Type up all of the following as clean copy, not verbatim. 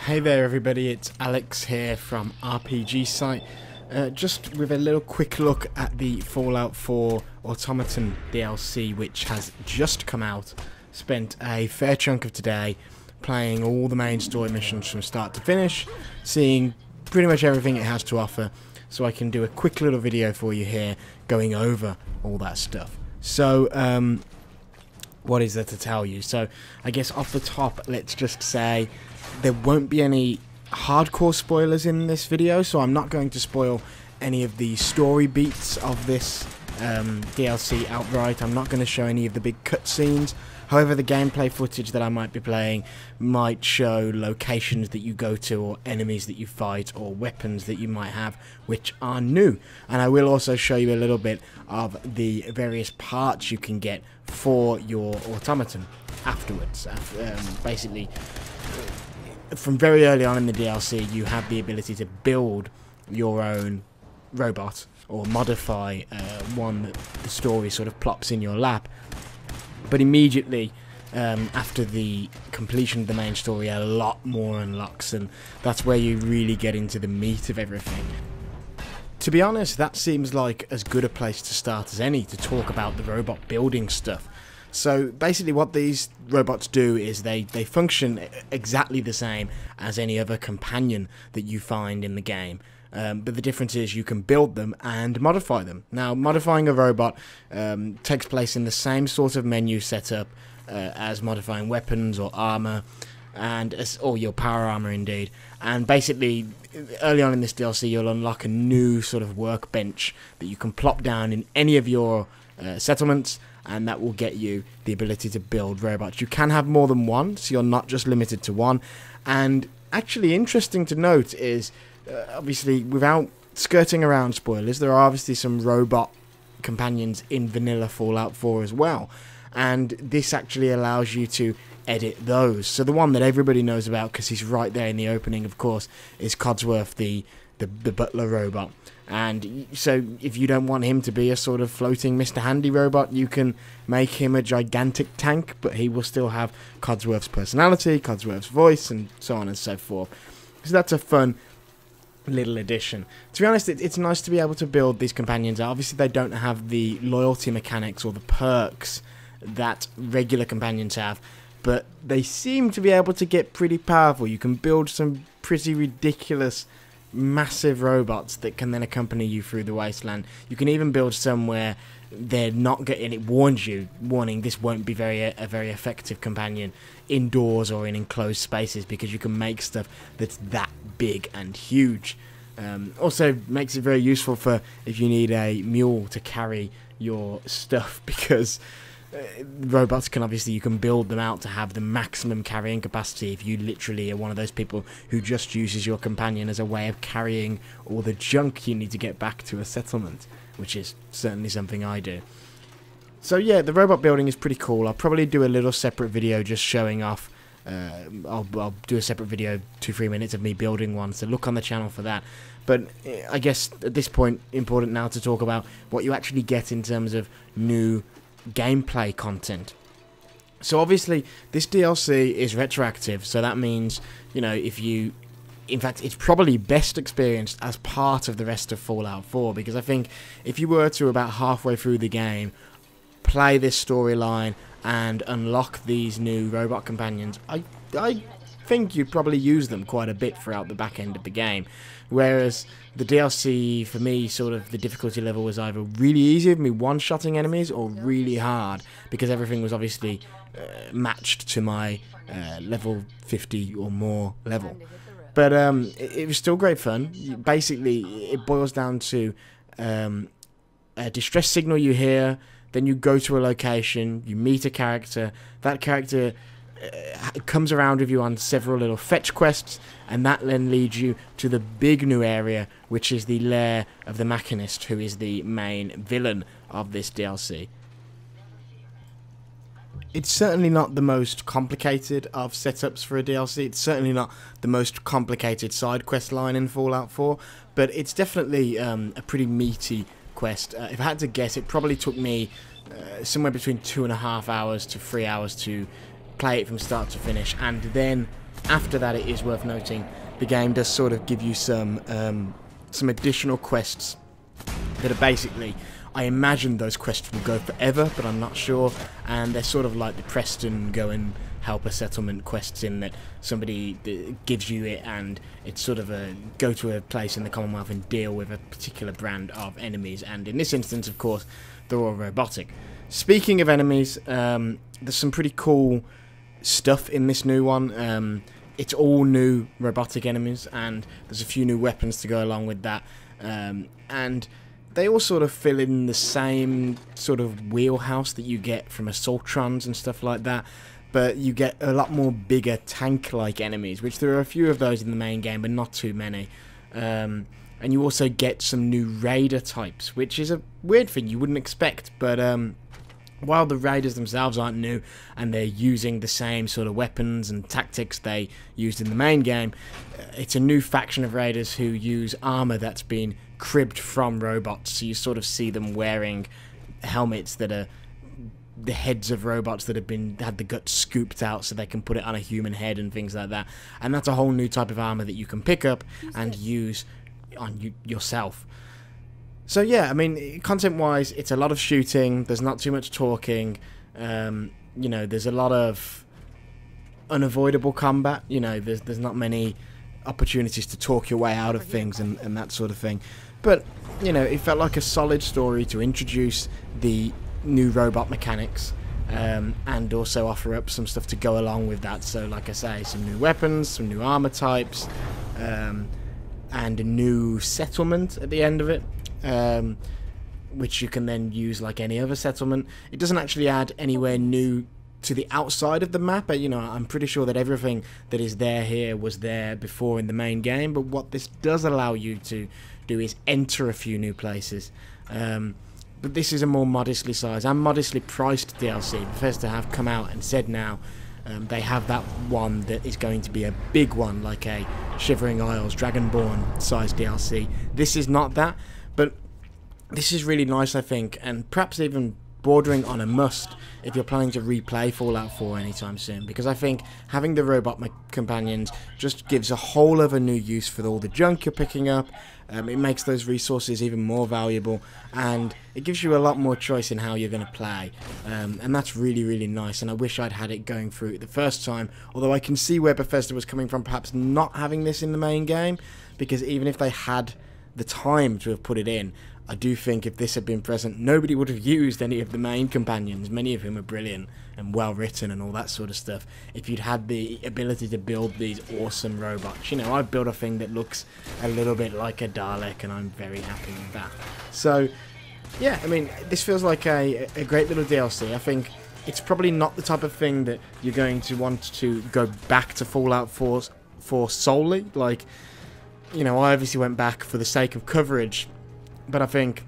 Hey there everybody, it's Alex here from RPG Site, just with a little quick look at the Fallout 4 Automatron DLC which has just come out. Spent a fair chunk of today playing all the main story missions from start to finish, seeing pretty much everything it has to offer, so I can do a quick little video for you here going over all that stuff. So, what is there to tell you? So, I guess off the top, let's just say there won't be any hardcore spoilers in this video, so I'm not going to spoil any of the story beats of this DLC outright. I'm not going to show any of the big cutscenes. However, the gameplay footage that I might be playing might show locations that you go to, or enemies that you fight, or weapons that you might have which are new. And I will also show you a little bit of the various parts you can get for your automaton afterwards. Basically, from very early on in the DLC, you have the ability to build your own robot, or modify one that the story sort of plops in your lap. But immediately after the completion of the main story, a lot more unlocks, and that's where you really get into the meat of everything. To be honest, that seems like as good a place to start as any to talk about the robot building stuff. So basically what these robots do is they function exactly the same as any other companion that you find in the game. But the difference is you can build them and modify them. Now, modifying a robot takes place in the same sort of menu setup as modifying weapons or armor, or your power armor indeed. And basically, early on in this DLC, you'll unlock a new sort of workbench that you can plop down in any of your settlements, and that will get you the ability to build robots. You can have more than one, so you're not just limited to one. And actually interesting to note is, obviously, without skirting around spoilers, there are obviously some robot companions in vanilla Fallout 4 as well. And this actually allows you to edit those. So the one that everybody knows about, because he's right there in the opening, of course, is Codsworth, the butler robot. And so if you don't want him to be a sort of floating Mr. Handy robot, you can make him a gigantic tank, but he will still have Codsworth's personality, Codsworth's voice, and so on and so forth. So that's a fun little addition. To be honest, it's nice to be able to build these companions. Obviously, they don't have the loyalty mechanics or the perks that regular companions have, but they seem to be able to get pretty powerful. You can build some pretty ridiculous massive robots that can then accompany you through the wasteland. You can even build some where they're not getting, it warns you, warning this won't be a very effective companion indoors or in enclosed spaces, because you can make stuff that's that big and huge. Also makes it very useful for if you need a mule to carry your stuff, because robots can obviously, you can build them out to have the maximum carrying capacity if you literally are one of those people who just uses your companion as a way of carrying all the junk you need to get back to a settlement, which is certainly something I do. So yeah, the robot building is pretty cool. I'll probably do a little separate video just showing off. I'll do a separate video, 2-3 minutes of me building one, so look on the channel for that. But I guess at this point, important now to talk about what you actually get in terms of new gameplay content. So obviously this DLC is retroactive, so that means, you know, in fact, it's probably best experienced as part of the rest of Fallout 4, because I think if you were to, about halfway through the game, play this storyline and unlock these new robot companions, I think you'd probably use them quite a bit throughout the back end of the game. Whereas the DLC, for me, sort of the difficulty level was either really easy of me one-shotting enemies, or really hard, because everything was obviously matched to my level 50 or more level. But it was still great fun. Basically, it boils down to a distress signal you hear, then you go to a location, you meet a character, that character comes around with you on several little fetch quests, and that then leads you to the big new area, which is the lair of the Machinist, who is the main villain of this DLC. It's certainly not the most complicated of setups for a DLC. It's certainly not the most complicated side quest line in Fallout 4, but it's definitely a pretty meaty quest. If I had to guess, it probably took me somewhere between 2.5 hours to 3 hours to play it from start to finish, and then after that, it is worth noting, the game does sort of give you some additional quests that are basically, I imagine those quests will go forever, but I'm not sure, and they're sort of like the Preston go and help a settlement quests, in that somebody gives you it, and it's sort of a go to a place in the Commonwealth and deal with a particular brand of enemies, and in this instance, of course, they're all robotic. Speaking of enemies, there's some pretty cool stuff in this new one. It's all new robotic enemies, and there's a few new weapons to go along with that, and they all sort of fill in the same sort of wheelhouse that you get from Assaultrons and stuff like that, but you get a lot more bigger tank-like enemies, which there are a few of those in the main game, but not too many. And you also get some new raider types, which is a weird thing you wouldn't expect, but while the raiders themselves aren't new and they're using the same sort of weapons and tactics they used in the main game, it's a new faction of raiders who use armor that's been cribbed from robots. So you sort of see them wearing helmets that are the heads of robots that have had the guts scooped out so they can put it on a human head and things like that. And that's a whole new type of armor that you can pick up and use on yourself. So yeah, I mean, content-wise, it's a lot of shooting. There's not too much talking. You know, there's a lot of unavoidable combat. You know, there's not many opportunities to talk your way out of things and that sort of thing. But you know, it felt like a solid story to introduce the new robot mechanics, and also offer up some stuff to go along with that. So, like I say, some new weapons, some new armor types, and a new settlement at the end of it. Which you can then use like any other settlement. It doesn't actually add anywhere new to the outside of the map. You know, I'm pretty sure that everything that is there here was there before in the main game, but what this does allow you to do is enter a few new places. But this is a more modestly sized and modestly priced DLC. Bethesda have come out and said now they have that one that is going to be a big one, like a Shivering Isles, Dragonborn sized DLC. This is not that, but this is really nice, I think, and perhaps even bordering on a must if you're planning to replay Fallout 4 anytime soon, because I think having the robot companions just gives a whole other new use for all the junk you're picking up. It makes those resources even more valuable, and it gives you a lot more choice in how you're going to play, and that's really, really nice. And I wish I'd had it going through it the first time, although I can see where Bethesda was coming from, perhaps not having this in the main game, because even if they had the time to have put it in, I do think if this had been present, nobody would have used any of the main companions, many of whom are brilliant and well written and all that sort of stuff, if you'd had the ability to build these awesome robots. You know, I've built a thing that looks a little bit like a Dalek, and I'm very happy with that. So, yeah, I mean, this feels like a great little DLC. I think it's probably not the type of thing that you're going to want to go back to Fallout 4 for solely. Like, you know, I obviously went back for the sake of coverage, but I think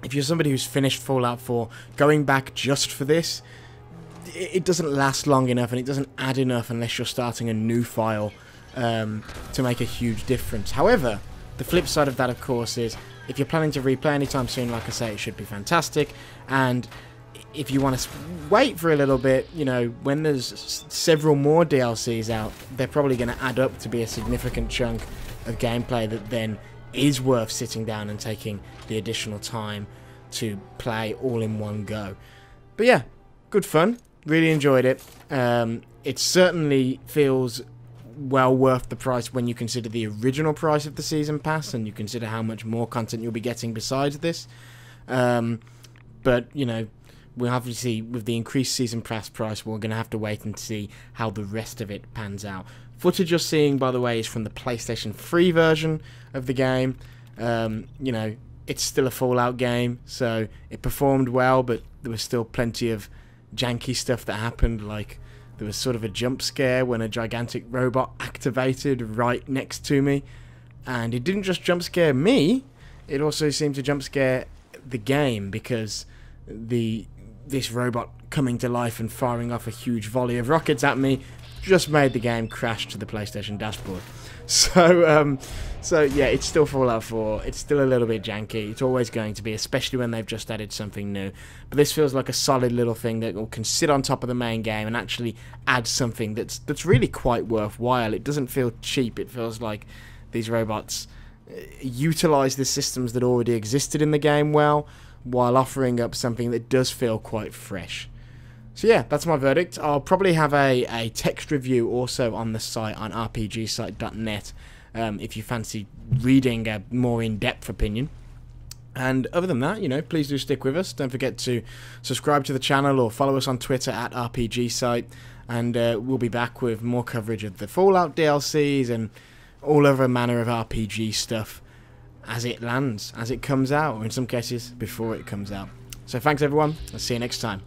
if you're somebody who's finished Fallout 4, going back just for this, it doesn't last long enough, and it doesn't add enough unless you're starting a new file to make a huge difference. However, the flip side of that, of course, is if you're planning to replay anytime soon, like I say, it should be fantastic. And if you want to wait for a little bit, you know, when there's several more DLCs out, they're probably going to add up to be a significant chunk of gameplay that then is worth sitting down and taking the additional time to play all in one go. But yeah, good fun. Really enjoyed it. It certainly feels well worth the price when you consider the original price of the season pass and you consider how much more content you'll be getting besides this. But, you know, we'll obviously, with the increased season pass price, we're going to have to wait and see how the rest of it pans out. Footage you're seeing, by the way, is from the PlayStation 3 version of the game. You know, it's still a Fallout game, so it performed well, but there was still plenty of janky stuff that happened. Like, there was sort of a jump scare when a gigantic robot activated right next to me, and it didn't just jump scare me, it also seemed to jump scare the game, because this robot coming to life and firing off a huge volley of rockets at me just made the game crash to the PlayStation dashboard. So yeah, it's still Fallout 4. It's still a little bit janky. It's always going to be, especially when they've just added something new. But this feels like a solid little thing that can sit on top of the main game and actually add something that's really quite worthwhile. It doesn't feel cheap. It feels like these robots utilize the systems that already existed in the game well, while offering up something that does feel quite fresh. So yeah, that's my verdict. I'll probably have a text review also on the site on rpgsite.net if you fancy reading a more in-depth opinion. And other than that, you know, please do stick with us. Don't forget to subscribe to the channel or follow us on Twitter at rpgsite. And we'll be back with more coverage of the Fallout DLCs and all other manner of RPG stuff as it lands, as it comes out, or in some cases before it comes out. So thanks everyone, I'll see you next time.